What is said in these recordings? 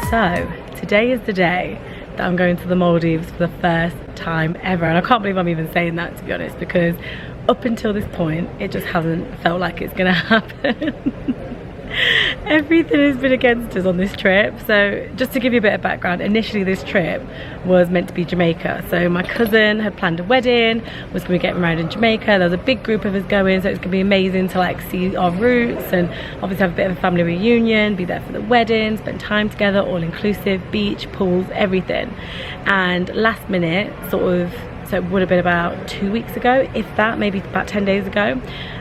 So today is the day that I'm going to the Maldives for the first time ever, and I can't believe I'm even saying that, to be honest, because up until this point it just hasn't felt like it's gonna happen. Everything has been against us on this trip. So just to give you a bit of background, initially this trip was meant to be Jamaica. So my cousin had planned a wedding, was going to get married in Jamaica. There was a big group of us going, so it's going to be amazing to like see our roots and obviously have a bit of a family reunion, be there for the wedding, spend time together, all inclusive, beach, pools, everything. And last minute, so it would have been about 2 weeks ago, if that, maybe about 10 days ago,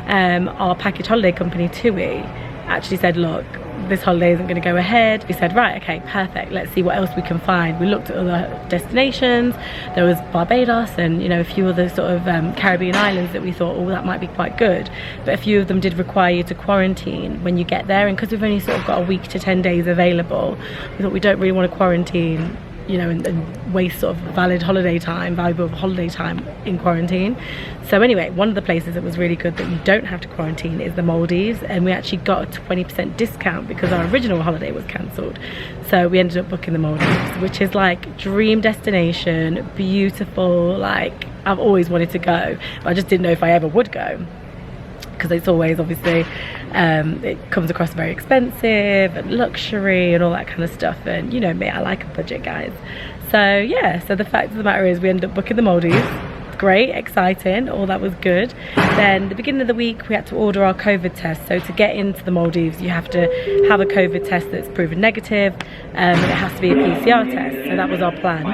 our package holiday company TUI actually said, look, this holiday isn't going to go ahead. We said, right, okay, perfect, let's see what else we can find. We looked at other destinations. There was Barbados and, you know, a few other sort of Caribbean islands that we thought, oh, that might be quite good, but a few of them did require you to quarantine when you get there, and because we've only sort of got a week to 10 days available, we thought we don't really want to quarantine, you know, and waste sort of valuable holiday time in quarantine. So anyway, one of the places that was really good that you don't have to quarantine is the Maldives, and we actually got a 20% discount because our original holiday was cancelled. So we ended up booking the Maldives, which is like dream destination, beautiful, like I've always wanted to go, but I just didn't know if I ever would go, because it's always obviously it comes across very expensive and luxury and all that kind of stuff, and you know me, I like a budget, guys. So yeah, so the fact of the matter is we ended up booking the Maldives. Great, exciting, all that was good. Then the beginning of the week we had to order our COVID test. So to get into the Maldives you have to have a COVID test that's proven negative, and it has to be a PCR test. So that was our plan.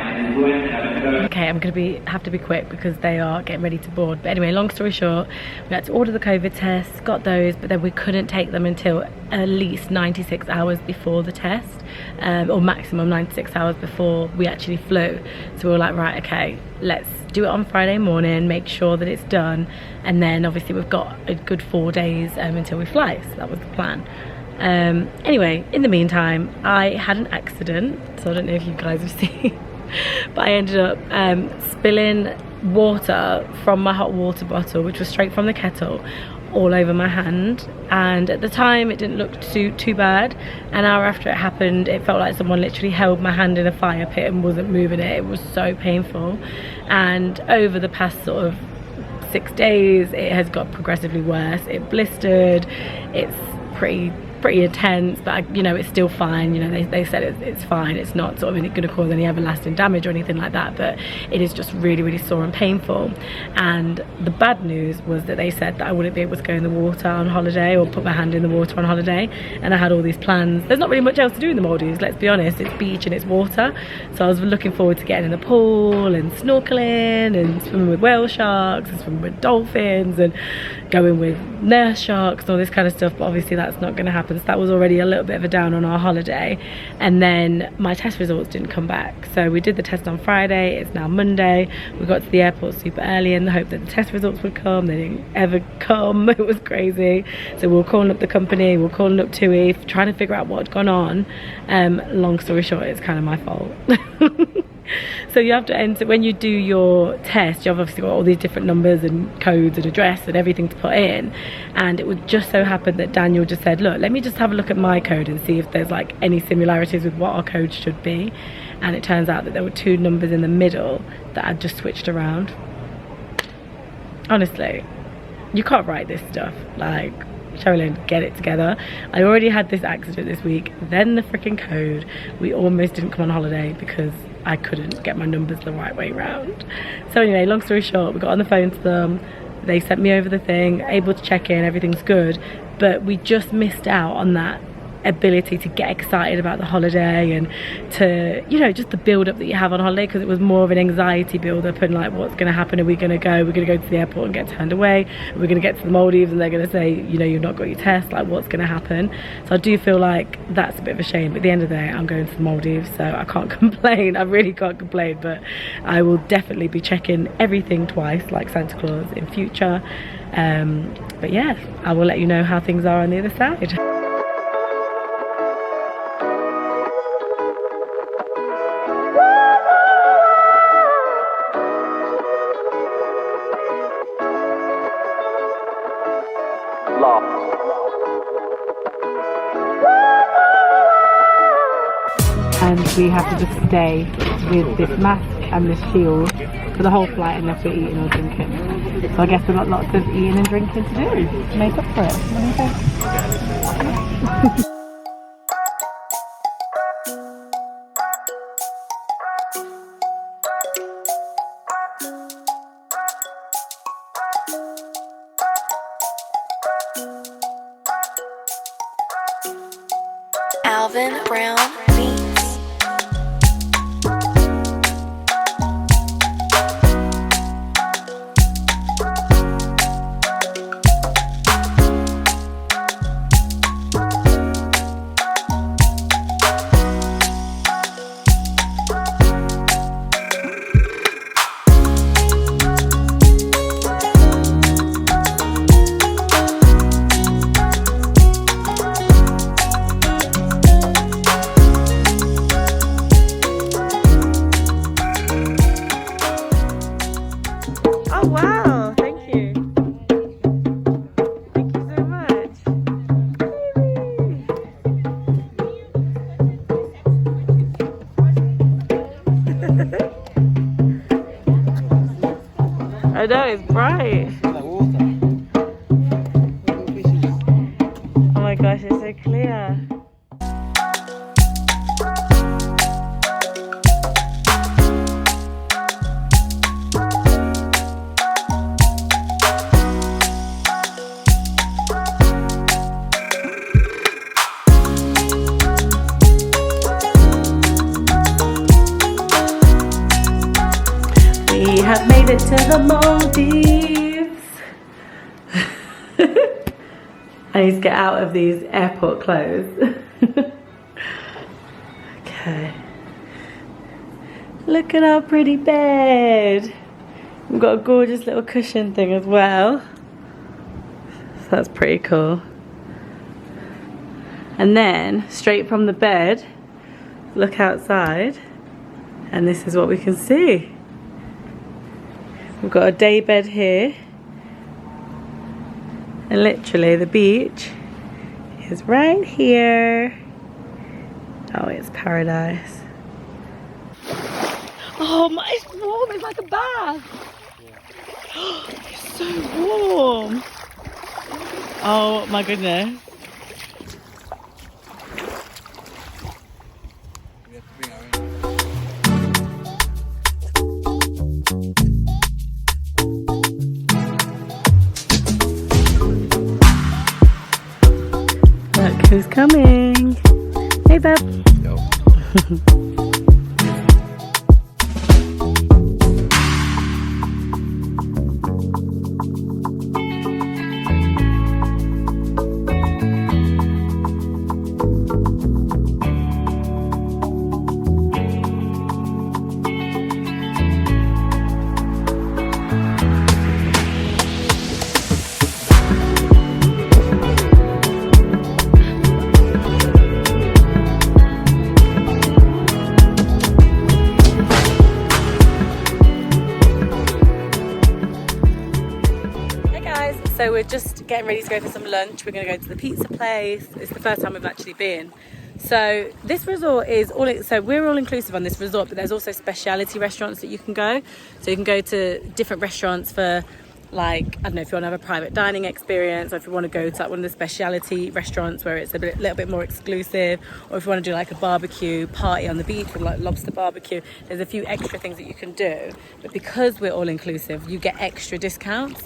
Okay, I'm gonna have to be quick because they are getting ready to board. But anyway, long story short, we had to order the COVID tests, got those, but then we couldn't take them until at least 96 hours before the test, or maximum 96 hours before we actually flew. So we were like, right, okay, let's do it on Friday morning, make sure that it's done, and then obviously we've got a good 4 days until we fly. So that was the plan. Anyway, in the meantime, I had an accident, so I don't know if you guys have seen, but I ended up spilling water from my hot water bottle, which was straight from the kettle, all over my hand. And at the time it didn't look too bad. An hour after it happened, it felt like someone literally held my hand in a fire pit and wasn't moving it. It was so painful, and over the past sort of 6 days it has got progressively worse. It blistered, it's pretty intense, but you know, it's still fine. You know, they said it's fine, it's not sort of going to cause any everlasting damage or anything like that, but it is just really sore and painful. And the bad news was that they said that I wouldn't be able to go in the water on holiday or put my hand in the water on holiday, and I had all these plans. There's not really much else to do in the Maldives, let's be honest. It's beach and it's water, so I was looking forward to getting in the pool and snorkeling and swimming with whale sharks and swimming with dolphins and going with nurse sharks and all this kind of stuff, but obviously that's not going to happen. So that was already a little bit of a down on our holiday. And then my test results didn't come back, so we did the test on Friday. It's now Monday. We got to the airport super early in the hope that the test results would come. They didn't ever come. It was crazy. So we were calling up the company, we were calling up TUI, trying to figure out what had gone on. Long story short, it's kind of my fault. So you have to enter, when you do your test, you've obviously got all these different numbers and codes and address and everything to put in, and it would just so happen that Daniel just said, look, let me just have a look at my code and see if there's like any similarities with what our code should be. And it turns out that there were 2 numbers in the middle that I'd just switched around. Honestly, you can't write this stuff, like, Sherilyn, get it together. I already had this accident this week, then the freaking code. We almost didn't come on holiday because I couldn't get my numbers the right way round. So anyway, long story short, we got on the phone to them. They sent me over the thing, able to check in, everything's good, but we just missed out on that ability to get excited about the holiday and to, you know, just the build up that you have on holiday, because it was more of an anxiety build up and like, what's going to happen? Are we going to go to the airport and get turned away? Are we going to get to the Maldives and they're going to say, you know, you've not got your test? Like, what's going to happen? So I do feel like that's a bit of a shame, but at the end of the day I'm going to the Maldives, so I can't complain. I really can't complain, but I will definitely be checking everything twice like Santa Claus in future. But yeah, I will let you know how things are on the other side. and we have to just stay with this mask and this shield for the whole flight unless we're eating or drinking. So I guess we've got lots of eating and drinking to do to make up for it. What do you think? Alvin Brown Beats. Oh wow, thank you. Thank you so much. I know, it's bright. Oh my gosh, it's so clear. We have made it to the Maldives. I need to get out of these airport clothes. Okay. Look at our pretty bed. We've got a gorgeous little cushion thing as well. So that's pretty cool. And then, straight from the bed, look outside, and this is what we can see. We've got a day bed here, and literally the beach is right here. Oh, it's paradise. Oh my, it's warm, it's like a bath. It's so warm. Oh my goodness. Look who's coming. Hey, Bub. Yo. So we're just getting ready to go for some lunch. We're going to go to the pizza place. It's the first time we've actually been. So this resort is so we're all inclusive on this resort, but there's also speciality restaurants that you can go. So you can go to different restaurants for, like, I don't know, if you want to have a private dining experience, or if you want to go to like one of the speciality restaurants where it's a little bit more exclusive, or if you want to do like a barbecue party on the beach with like lobster barbecue. There's a few extra things that you can do, but because we're all inclusive, you get extra discounts.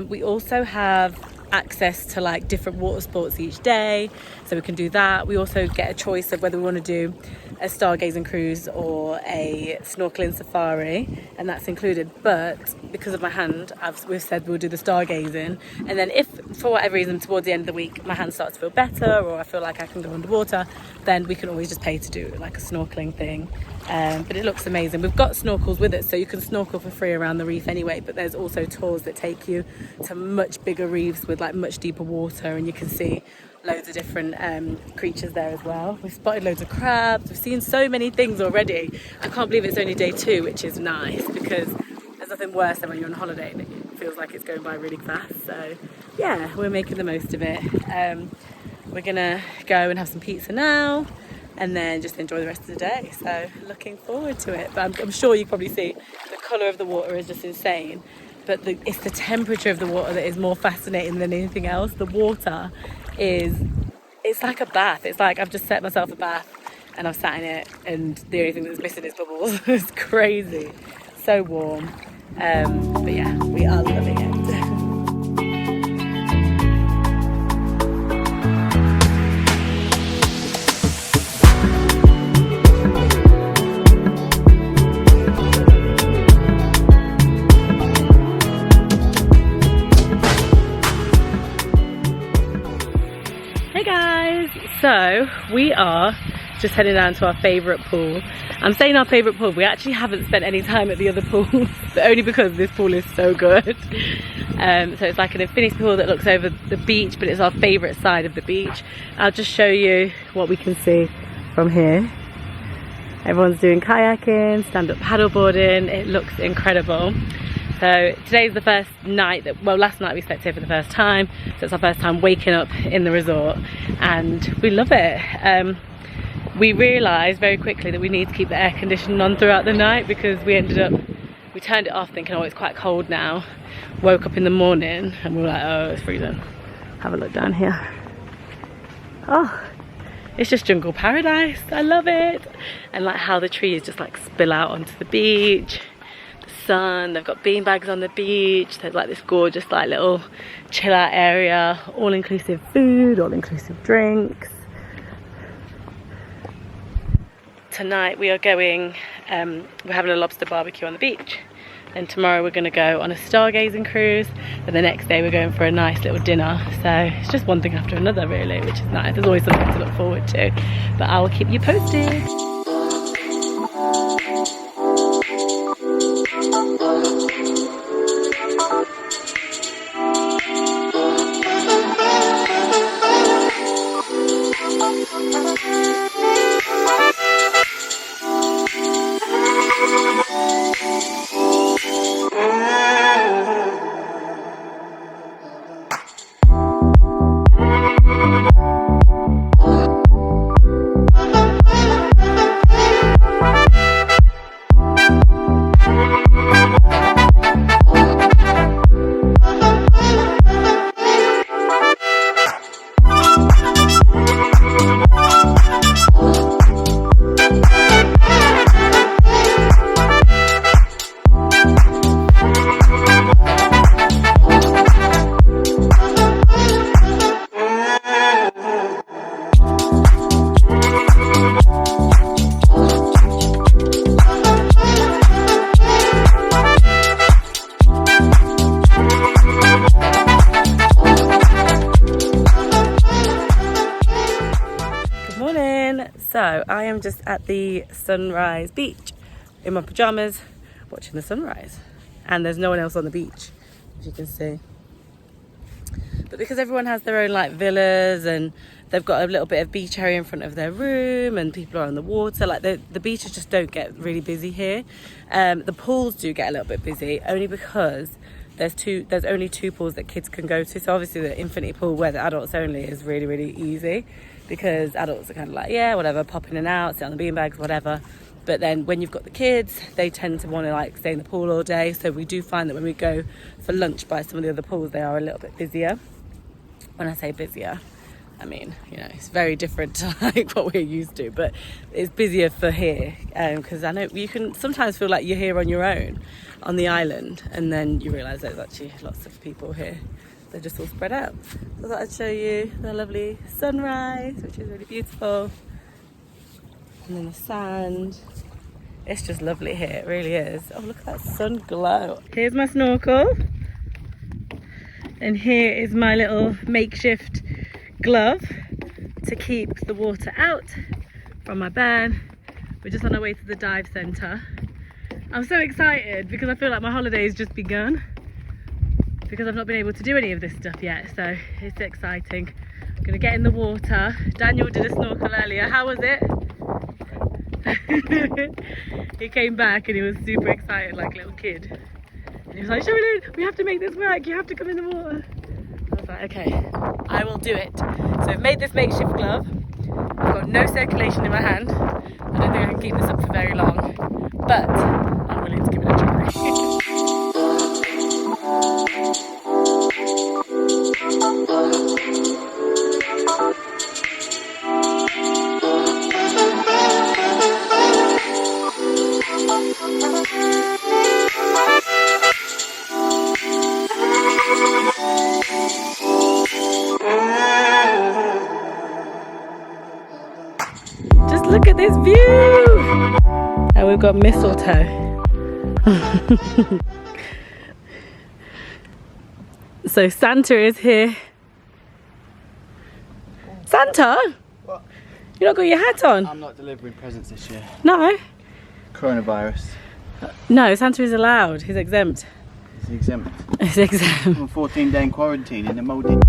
We also have access to like different water sports each day, so we can do that. We also get a choice of whether we want to do a stargazing cruise or a snorkeling safari, and that's included. But because of my hand, we've said we'll do the stargazing, and then if for whatever reason towards the end of the week my hand starts to feel better, or I feel like I can go underwater, then we can always just pay to do like a snorkeling thing. But it looks amazing. We've got snorkels with it, so you can snorkel for free around the reef anyway, but there's also tours that take you to much bigger reefs with like much deeper water, and you can see loads of different creatures there as well. We've spotted loads of crabs. We've seen so many things already. I can't believe it's only day 2, which is nice, because there's nothing worse than when you're on holiday and it feels like it's going by really fast. So yeah, we're making the most of it. We're gonna go and have some pizza now, and then just enjoy the rest of the day. So looking forward to it. But I'm sure you can probably see the colour of the water is just insane. But it's the temperature of the water that is more fascinating than anything else. The water it's like a bath. It's like I've just set myself a bath and I've sat in it, and the only thing that's missing is bubbles. It's crazy. So warm. But yeah, we are loving it. Hey guys, so we are just heading down to our favourite pool. I'm saying our favourite pool, we actually haven't spent any time at the other pools, but only because this pool is so good. So it's like an infinity pool that looks over the beach, but it's our favourite side of the beach. I'll just show you what we can see from here. Everyone's doing kayaking, stand-up paddleboarding. It looks incredible. So today's the first night that, well, last night we slept here for the first time, so it's our first time waking up in the resort, and we love it. We realised very quickly that we need to keep the air conditioning on throughout the night, because we turned it off thinking, oh, it's quite cold now. Woke up in the morning and we were like, oh, it's freezing. Have a look down here. Oh, it's just jungle paradise. I love it. And like how the trees just like spill out onto the beach. Sun, they've got bean bags on the beach. There's like this gorgeous like little chill out area, all inclusive food, all inclusive drinks. Tonight we are going, we're having a lobster barbecue on the beach, and tomorrow we're going to go on a stargazing cruise, and the next day we're going for a nice little dinner. So it's just one thing after another really, which is nice. There's always something to look forward to, but I will keep you posted. So I am just at the Sunrise beach in my pajamas watching the sunrise, and there's no one else on the beach, if you can see. But because everyone has their own like villas, and they've got a little bit of beach area in front of their room, and people are on the water, like the beaches just don't get really busy here. The pools do get a little bit busy, only because there's only two pools that kids can go to. So obviously the infinity pool where the adults only is really, really easy, because adults are kind of like, yeah, whatever, pop in and out, sit on the beanbags, whatever. But then when you've got the kids, they tend to want to like stay in the pool all day. So we do find that when we go for lunch by some of the other pools, they are a little bit busier. When I say busier, I mean, you know, it's very different to like what we're used to, but it's busier for here, because I know you can sometimes feel like you're here on your own on the island, and then you realise there's actually lots of people here. They're just all spread out. So I thought I'd show you the lovely sunrise, which is really beautiful. And then the sand. It's just lovely here, it really is. Oh, look at that sun glow. Here's my snorkel. And here is my little makeshift glove to keep the water out from my burn. We're just on our way to the dive centre. I'm so excited because I feel like my holiday has just begun, because I've not been able to do any of this stuff yet, so it's exciting. I'm gonna get in the water. Daniel did a snorkel earlier. How was it? He came back and he was super excited like a little kid. And he was like, Sherilyn, we have to make this work. You have to come in the water. I was like, okay, I will do it. So I've made this makeshift glove. I've got got no circulation in my hand. I don't think I can keep this up for very long, but I'm willing to give it a try. Just look at this view! And we've got mistletoe. So Santa is here. Santa? What? You not got your hat on? I'm not delivering presents this year. No. Coronavirus. No, Santa is allowed. He's exempt. Is he exempt? He's exempt. I'm 14-day in quarantine in the Maldives.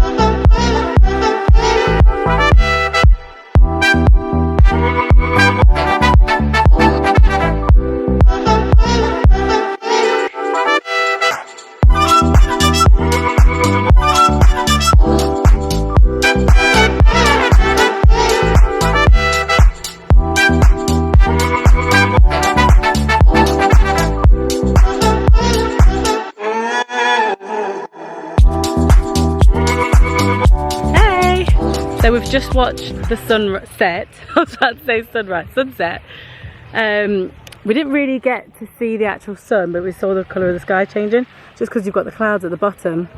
So we've just watched the sunset. I was about to say sunset. We didn't really get to see the actual sun, but we saw the colour of the sky changing, just because you've got the clouds at the bottom.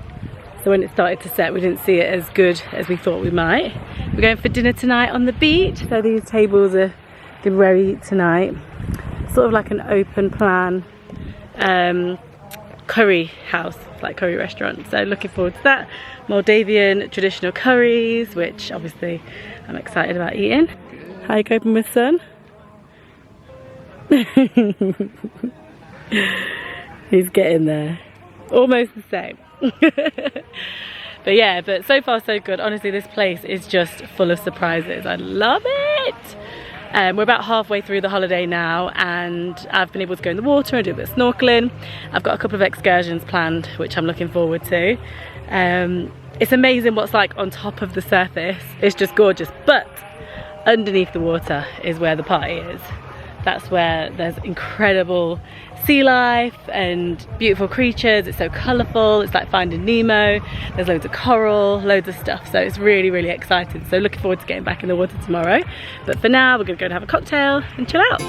So when it started to set, we didn't see it as good as we thought we might. We're going for dinner tonight on the beach. So these tables are good where we eat tonight. Sort of like an open plan curry house, like curry restaurant. So looking forward to that. Maldivian traditional curries, which obviously I'm excited about eating. How are you coping with sun? He's getting there. Almost the same. But yeah, but so far so good. Honestly, this place is just full of surprises. I love it. We're about halfway through the holiday now, and I've been able to go in the water and do a bit of snorkeling. I've got a couple of excursions planned, which I'm looking forward to. It's amazing what's like on top of the surface. It's just gorgeous, but underneath the water is where the party is. That's where there's incredible sea life and beautiful creatures. It's so colourful. It's like Finding Nemo. There's loads of coral, loads of stuff. So it's really, really exciting. So looking forward to getting back in the water tomorrow. But for now, we're gonna go and have a cocktail and chill out.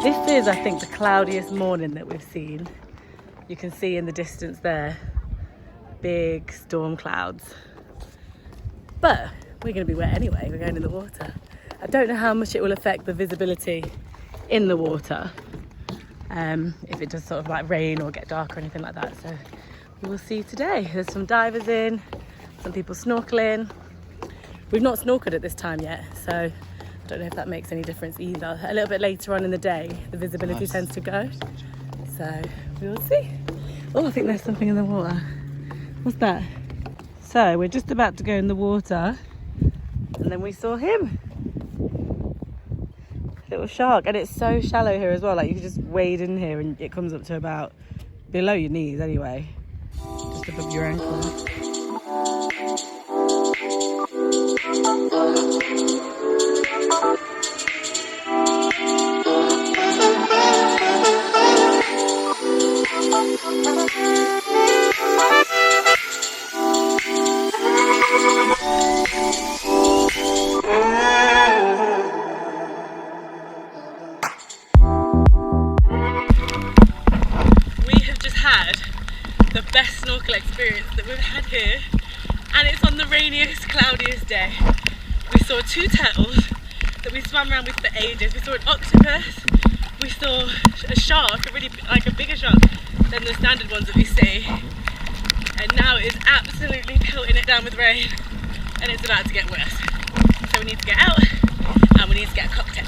This is, I think, the cloudiest morning that we've seen. You can see in the distance there, big storm clouds. But we're going to be wet anyway, we're going in the water. I don't know how much it will affect the visibility in the water, if it does sort of like rain or get dark or anything like that. So we will see today. There's some divers in, some people snorkeling. We've not snorkeled at this time yet, so I don't know if that makes any difference either. A little bit later on in the day, the visibility tends to go. So we will see. Oh, I think there's something in the water. What's that? So we're just about to go in the water, and then we saw him. Little shark, and it's so shallow here as well. Like you can just wade in here, and it comes up to about below your knees anyway, just above your ankles. The best snorkel experience that we've had here, and it's on the rainiest, cloudiest day. We saw two turtles that we swam around with for ages. We saw an octopus, we saw a shark, a bigger shark than the standard ones that we see. And now it's absolutely pelting it down with rain and it's about to get worse. So we need to get out and we need to get a cocktail.